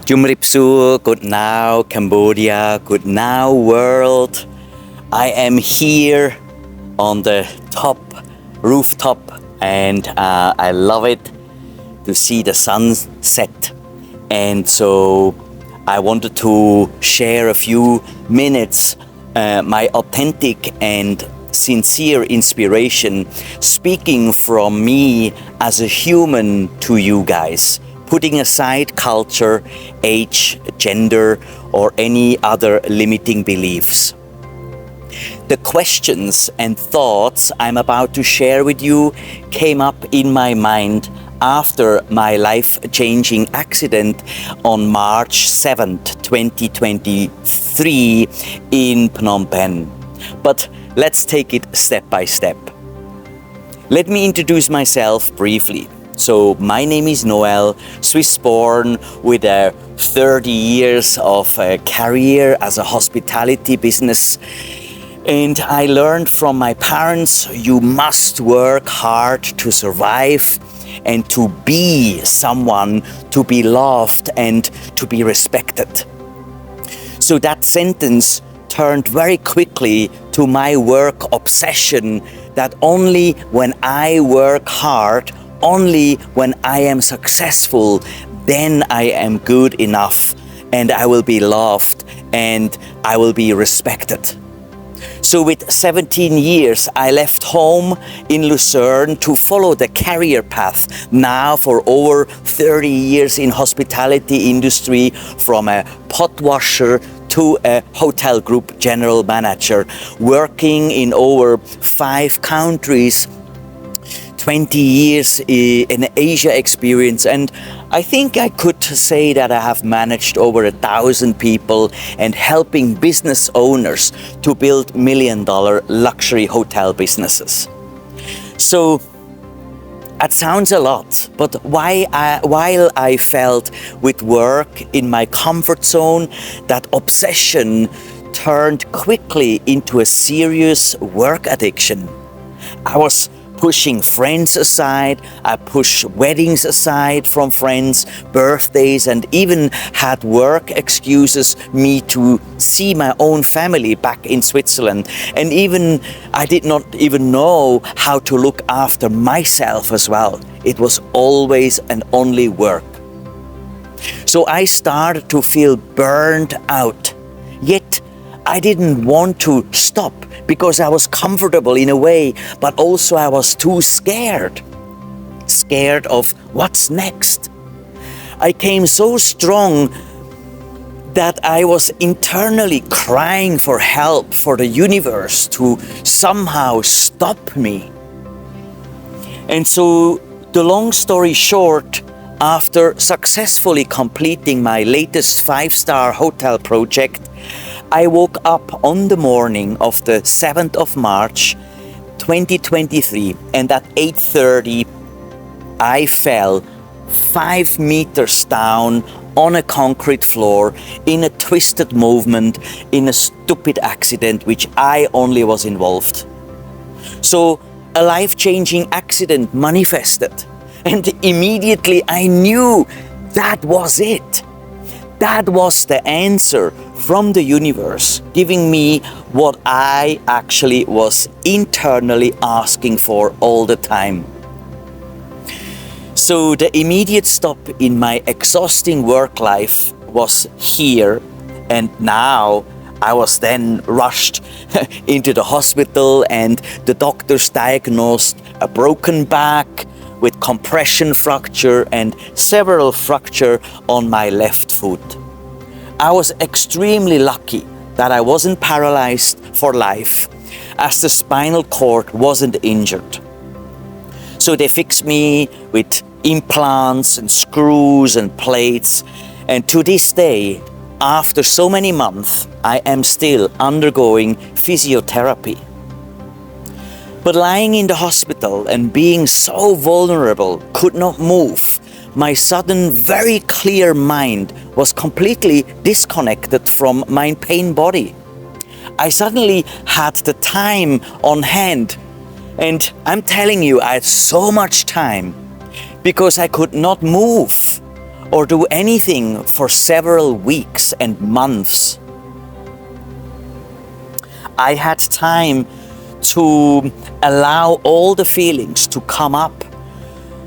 Jumripsu, good now Cambodia, good now world. I am here on the top rooftop and I love it to see the sun set. And so I wanted to share a few minutes my authentic and sincere inspiration, speaking from me as a human to you guys, putting aside culture, age, gender, or any other limiting beliefs. The questions and thoughts I'm about to share with you came up in my mind after my life-changing accident on March 7th, 2023 in Phnom Penh. But let's take it step by step. Let me introduce myself briefly. So my name is Noel, Swiss-born with 30 years of career as a hospitality business. And I learned from my parents, you must work hard to survive and to be someone, to be loved and to be respected. So that sentence turned very quickly to my work obsession, that only when I work hard, only when I am successful, then I am good enough and I will be loved and I will be respected. So with 17 years, I left home in Lucerne to follow the career path. Now for over 30 years in hospitality industry, from a pot washer to a hotel group general manager, working in over 5 countries, 20 years in Asia experience, and I think I could say that I have managed over 1,000 people and helping business owners to build million-dollar luxury hotel businesses. So that sounds a lot, but while I felt with work in my comfort zone, that obsession turned quickly into a serious work addiction. I was pushing friends aside, I pushed weddings aside from friends, birthdays, and even had work excuses me to see my own family back in Switzerland. And even I did not even know how to look after myself as well. It was always and only work. So I started to feel burned out. Yet I didn't want to stop because I was comfortable in a way, but also I was too scared. Scared of what's next. I came so strong that I was internally crying for help, for the universe to somehow stop me. And so, the long story short, after successfully completing my latest 5-star hotel project, I woke up on the morning of the 7th of March 2023, and at 8:30 I fell 5 meters down on a concrete floor in a twisted movement, in a stupid accident which I only was involved. So a life-changing accident manifested, and immediately I knew that was it. That was the answer from the universe, giving me what I actually was internally asking for all the time. So the immediate stop in my exhausting work life was here, and now I was then rushed into the hospital, and the doctors diagnosed a broken back with compression fracture and several fractures on my left foot. I was extremely lucky that I wasn't paralyzed for life, as the spinal cord wasn't injured. So they fixed me with implants and screws and plates, and to this day, after so many months, I am still undergoing physiotherapy. But lying in the hospital and being so vulnerable, could not move, my sudden, very clear mind was completely disconnected from my pain body. I suddenly had the time on hand, and I'm telling you, I had so much time because I could not move. or do anything for several weeks and months. I had time to allow all the feelings to come up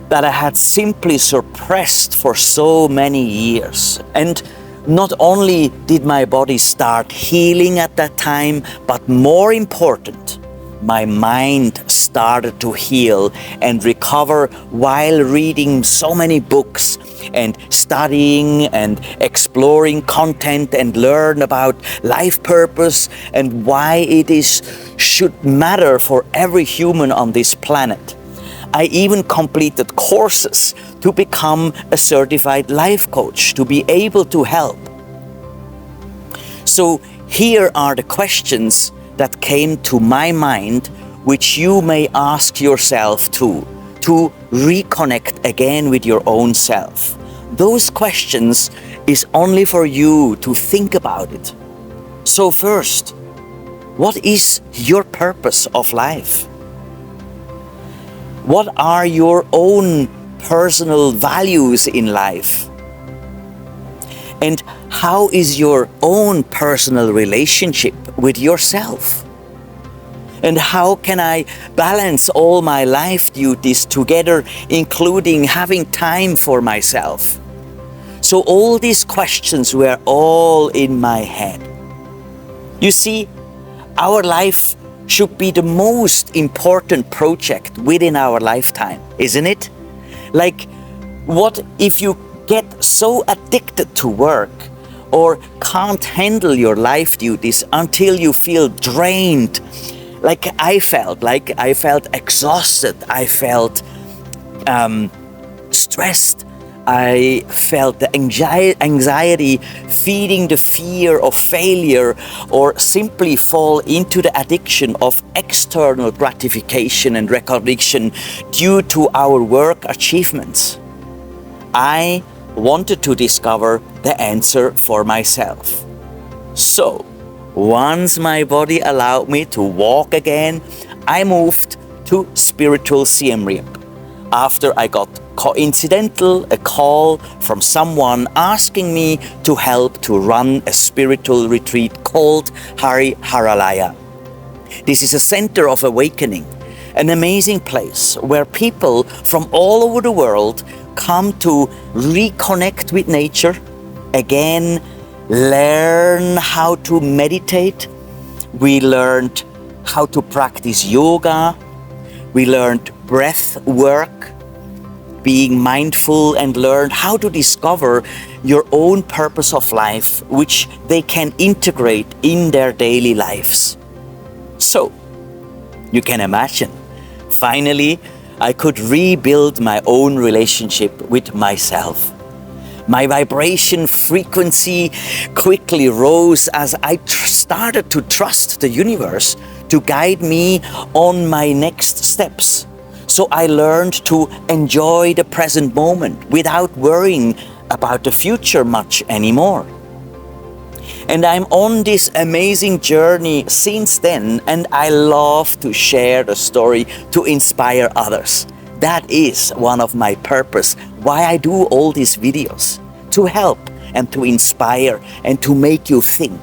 that I had simply suppressed for so many years. And not only did my body start healing at that time, but more important, my mind started to heal and recover while reading so many books and studying and exploring content and learn about life purpose and why it should matter for every human on this planet. I even completed courses to become a certified life coach, to be able to help. So here are the questions that came to my mind, which you may ask yourself too, to reconnect again with your own self. Those questions is only for you to think about it. So first, what is your purpose of life? What are your own personal values in life? And how is your own personal relationship with yourself? And how can I balance all my life duties together, including having time for myself? So all these questions were all in my head. You see, our life should be the most important project within our lifetime, isn't it? Like, what if you get so addicted to work or can't handle your life duties until you feel drained? Like I felt exhausted, I felt stressed, I felt the anxiety feeding the fear of failure, or simply fall into the addiction of external gratification and recognition due to our work achievements. I wanted to discover the answer for myself. So, once my body allowed me to walk again, I moved to spiritual Siem Reap. After I got a call from someone asking me to help to run a spiritual retreat called Hari Haralaya. This is a center of awakening, an amazing place where people from all over the world come to reconnect with nature, again learn how to meditate. We learned how to practice yoga. We learned breath work, being mindful, and learned how to discover your own purpose of life, which they can integrate in their daily lives. So, you can imagine, finally, I could rebuild my own relationship with myself. My vibration frequency quickly rose as I started to trust the universe to guide me on my next steps. So I learned to enjoy the present moment without worrying about the future much anymore. And I'm on this amazing journey since then, and I love to share the story to inspire others. That is one of my purpose, why I do all these videos, to help and to inspire and to make you think.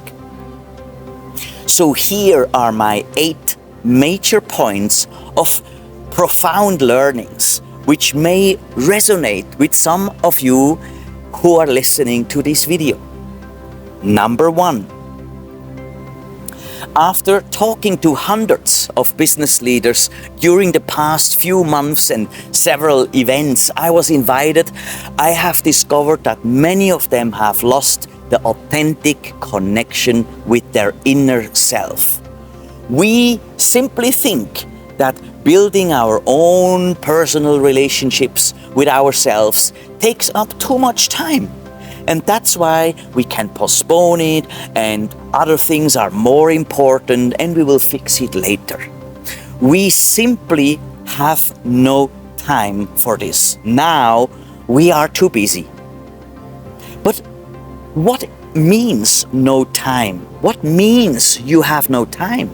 So here are my 8 major points of profound learnings, which may resonate with some of you who are listening to this video. Number 1. After talking to hundreds of business leaders during the past few months and several events I was invited, I have discovered that many of them have lost the authentic connection with their inner self. We simply think that building our own personal relationships with ourselves takes up too much time. And that's why we can postpone it, and other things are more important and we will fix it later. We simply have no time for this. Now we are too busy. But what means no time? What means you have no time?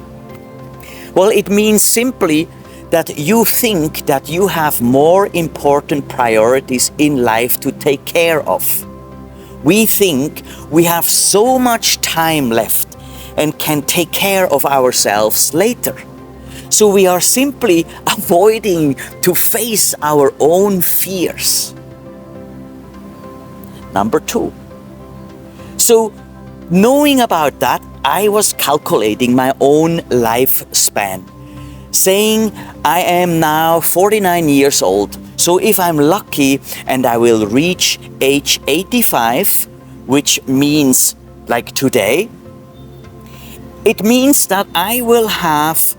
Well, it means simply that you think that you have more important priorities in life to take care of. We think we have so much time left and can take care of ourselves later. So we are simply avoiding to face our own fears. Number 2. So knowing about that, I was calculating my own lifespan, saying I am now 49 years old. So if I'm lucky and I will reach age 85, which means like today, it means that I will have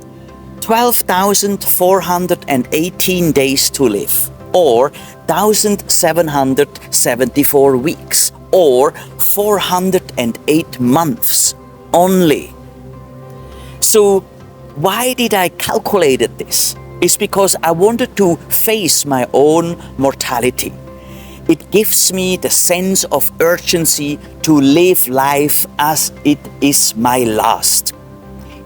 12,418 days to live, or 1,774 weeks, or 408 months only. So why did I calculate this? It's because I wanted to face my own mortality. It gives me the sense of urgency to live life as it is my last.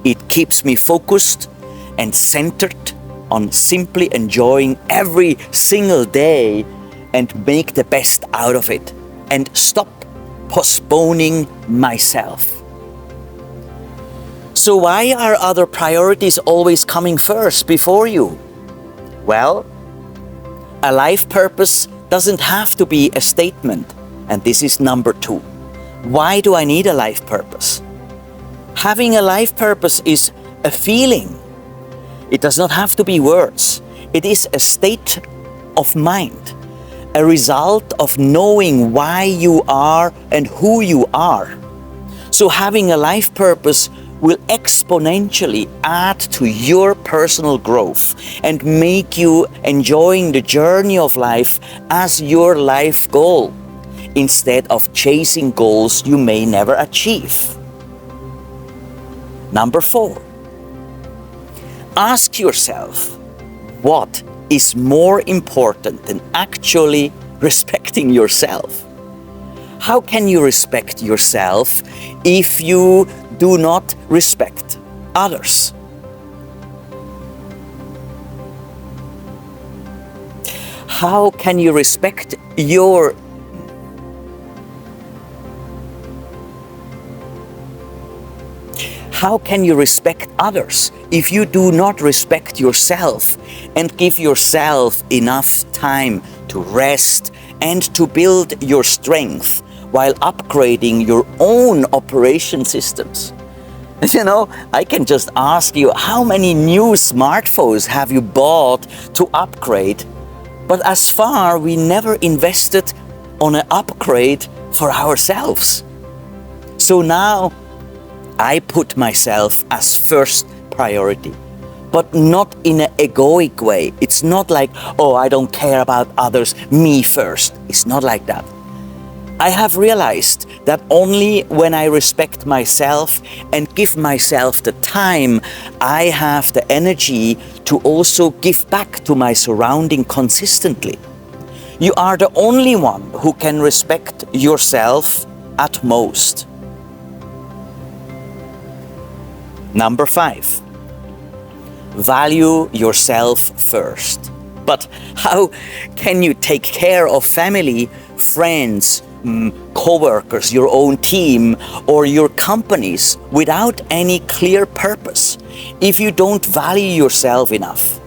It keeps me focused and centered on simply enjoying every single day and make the best out of it, and stop postponing myself. So why are other priorities always coming first before you? Well, a life purpose doesn't have to be a statement, and this is number 2. Why do I need a life purpose? Having a life purpose is a feeling. It does not have to be words. It is a state of mind, a result of knowing why you are and who you are. So having a life purpose will exponentially add to your personal growth and make you enjoying the journey of life as your life goal, instead of chasing goals you may never achieve. Number 4. Ask yourself, what is more important than actually respecting yourself? How can you respect yourself if you do not respect others? How can you respect How can you respect others if you do not respect yourself and give yourself enough time to rest and to build your strength while upgrading your own operation systems? You know, I can just ask you, how many new smartphones have you bought to upgrade? But as far, we never invested on an upgrade for ourselves. So now I put myself as first priority, but not in an egoic way. It's not like, oh, I don't care about others, me first. It's not like that. I have realized that only when I respect myself and give myself the time, I have the energy to also give back to my surrounding consistently. You are the only one who can respect yourself at most. Number 5, value yourself first. But how can you take care of family, friends, co-workers, your own team, or your companies without any clear purpose if you don't value yourself enough?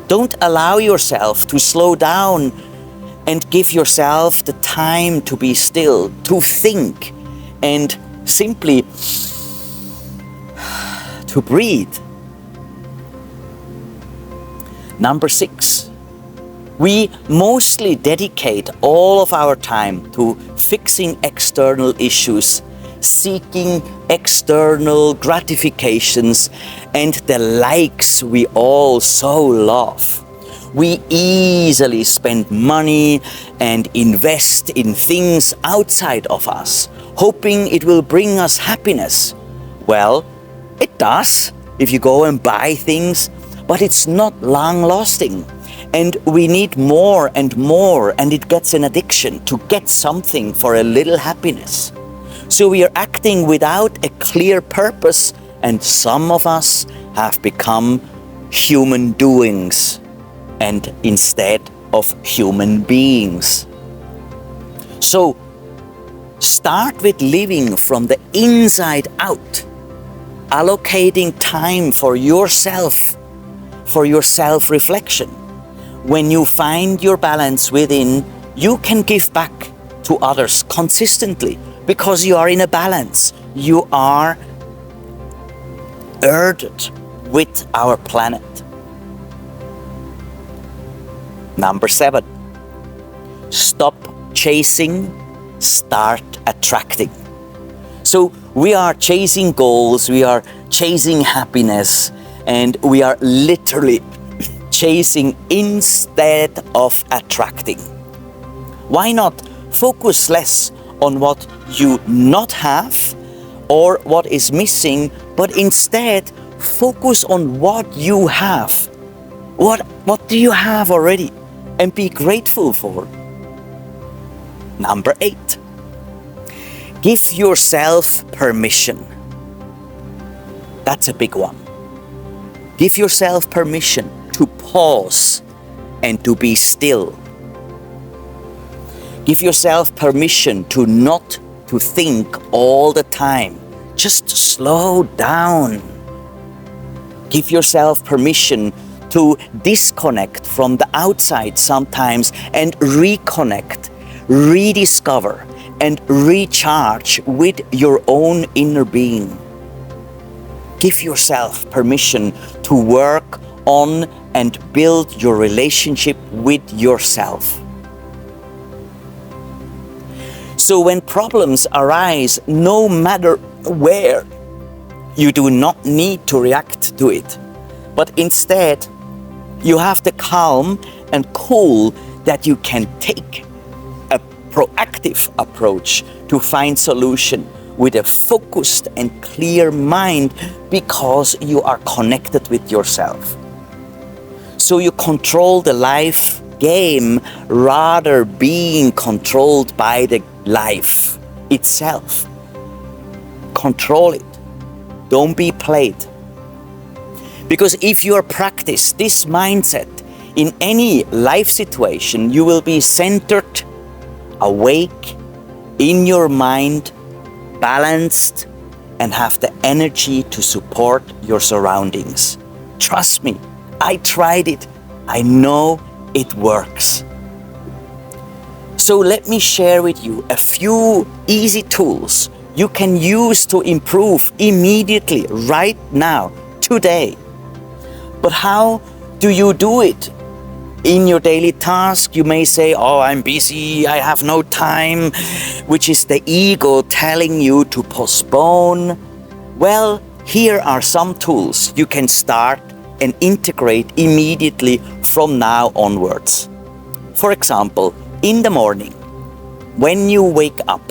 Don't allow yourself to slow down and give yourself the time to be still, to think, and simply to breathe. Number 6, we mostly dedicate all of our time to fixing external issues, seeking external gratifications, and the likes we all so love. We easily spend money and invest in things outside of us, hoping it will bring us happiness. Well, it does if you go and buy things, but it's not long-lasting. And we need more and more, and it gets an addiction to get something for a little happiness. So we are acting without a clear purpose, and some of us have become human doings and instead of human beings. So start with living from the inside out, allocating time for yourself, for your self-reflection. When you find your balance within, you can give back to others consistently because you are in a balance. You are earthed with our planet. Number 7, stop chasing, start attracting. So we are chasing goals, we are chasing happiness, and we are literally chasing instead of attracting. Why not focus less on what you not have or what is missing, but instead focus on what you have. What do you have already? And be grateful for. Number 8, give yourself permission. That's a big one. Give yourself permission to pause and to be still. Give yourself permission to not to think all the time. Just slow down. Give yourself permission to disconnect from the outside sometimes and reconnect, rediscover, and recharge with your own inner being. Give yourself permission to work on and build your relationship with yourself. So when problems arise, no matter where, you do not need to react to it, but instead you have the calm and cool that you can take a proactive approach to find solution with a focused and clear mind because you are connected with yourself. So you control the life game rather being controlled by the life itself. Control it. Don't be played. Because if you practice this mindset in any life situation, you will be centered, awake, in your mind, balanced, and have the energy to support your surroundings. Trust me, I tried it. I know it works. So let me share with you a few easy tools you can use to improve immediately, right now, today. But how do you do it? In your daily task, you may say, oh, I'm busy, I have no time, which is the ego telling you to postpone. Well, here are some tools you can start and integrate immediately from now onwards. For example, in the morning, when you wake up,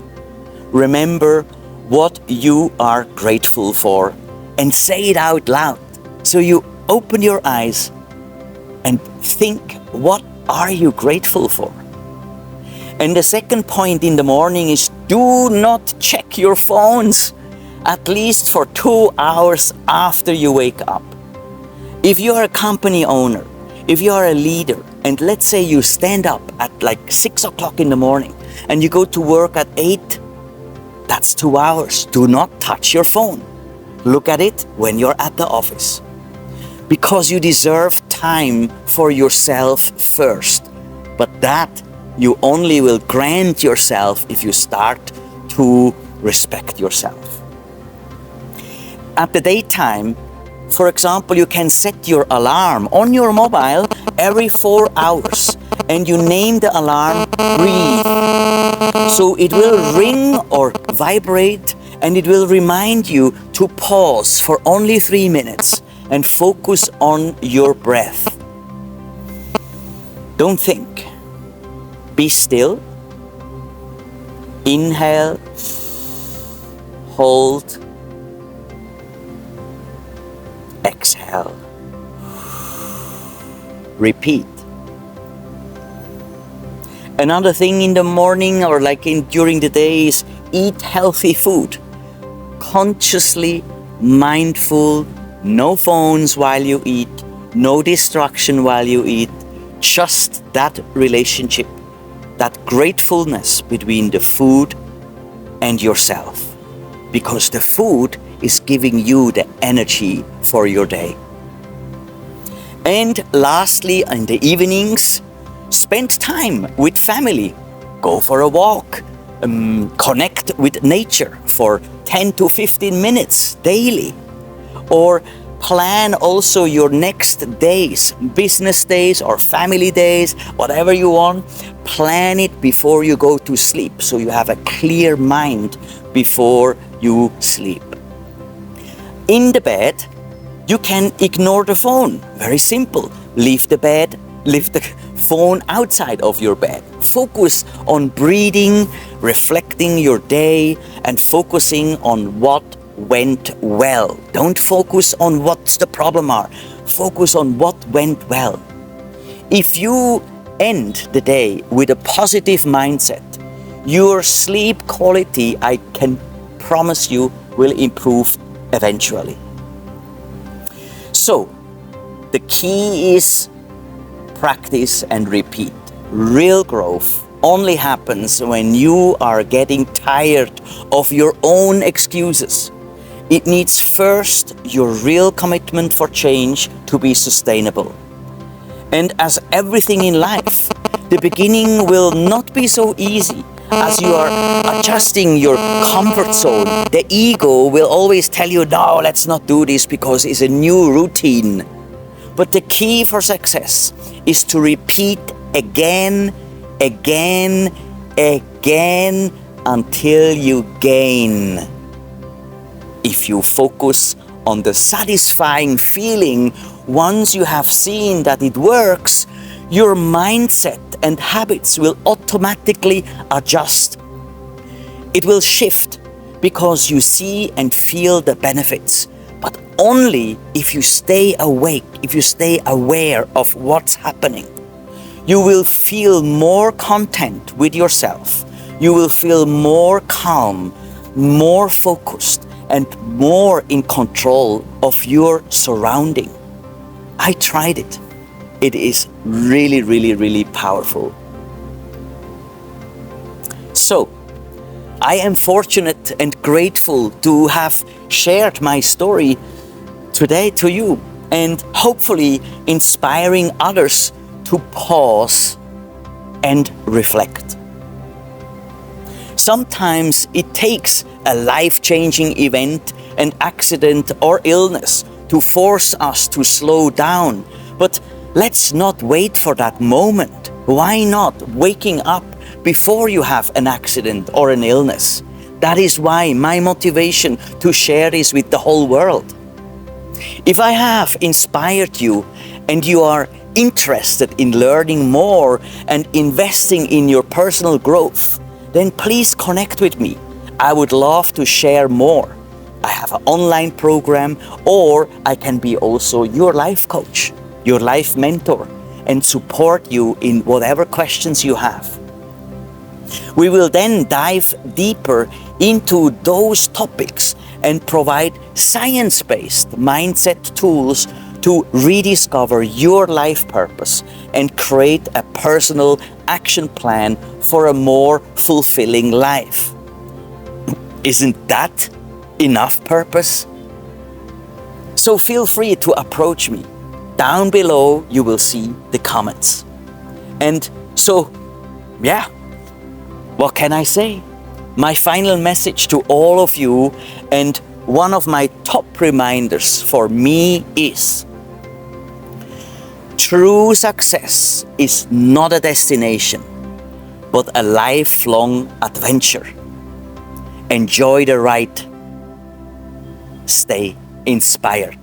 remember what you are grateful for and say it out loud. So you open your eyes and think, what are you grateful for? And the second point in the morning is do not check your phones at least for 2 hours after you wake up. If you are a company owner, if you are a leader, and let's say you stand up at like 6 o'clock in the morning and you go to work at 8, that's 2 hours. Do not touch your phone. Look at it when you're at the office. Because you deserve time for yourself first. But that you only will grant yourself if you start to respect yourself. At the daytime, for example, you can set your alarm on your mobile every 4 hours and you name the alarm breathe. So it will ring or vibrate and it will remind you to pause for only 3 minutes and focus on your breath. Don't think. Be still. Inhale. Hold. Exhale. Repeat. Another thing in the morning or during the day is eat healthy food. Consciously, mindful, no phones while you eat. no distraction while you eat, just that relationship, that gratefulness between the food and yourself. Because the food is giving you the energy for your day. And lastly, in the evenings, spend time with family. Go for a walk. Connect with nature for 10 to 15 minutes daily. Or plan also your next days, business days or family days, whatever you want. Plan it before you go to sleep, so you have a clear mind before you sleep. In the bed, you can ignore the phone. Very simple. Leave the bed, leave the phone outside of your bed. Focus on breathing, reflecting your day, and focusing on what went well. Don't focus on what's the problem are. Focus on what went well. If you end the day with a positive mindset, your sleep quality, I can promise you, will improve eventually. So, the key is practice and repeat. Real growth only happens when you are getting tired of your own excuses. It needs first your real commitment for change to be sustainable. And as everything in life, the beginning will not be so easy. As you are adjusting your comfort zone, the ego will always tell you, no, let's not do this because it's a new routine. But the key for success is to repeat again, again, again until you gain. If you focus on the satisfying feeling once you have seen that it works, your mindset and habits will automatically adjust. It will shift because you see and feel the benefits, but only if you stay awake, if you stay aware of what's happening. You will feel more content with yourself. You will feel more calm, more focused, and more in control of your surrounding. I tried it. It is really, really, really powerful. So, I am fortunate and grateful to have shared my story today to you, and hopefully inspiring others to pause and reflect. Sometimes it takes a life-changing event, an accident or illness to force us to slow down. But let's not wait for that moment. Why not waking up before you have an accident or an illness? That is why my motivation to share this with the whole world. If I have inspired you and you are interested in learning more and investing in your personal growth, then please connect with me. I would love to share more. I have an online program, or I can be also your life coach, your life mentor, and support you in whatever questions you have. We will then dive deeper into those topics and provide science-based mindset tools to rediscover your life purpose and create a personal action plan for a more fulfilling life. Isn't that enough purpose? So feel free to approach me. Down below you will see the comments. And so, yeah, what can I say? My final message to all of you, and one of my top reminders for me is: true success is not a destination, but a lifelong adventure. Enjoy the ride. Stay inspired.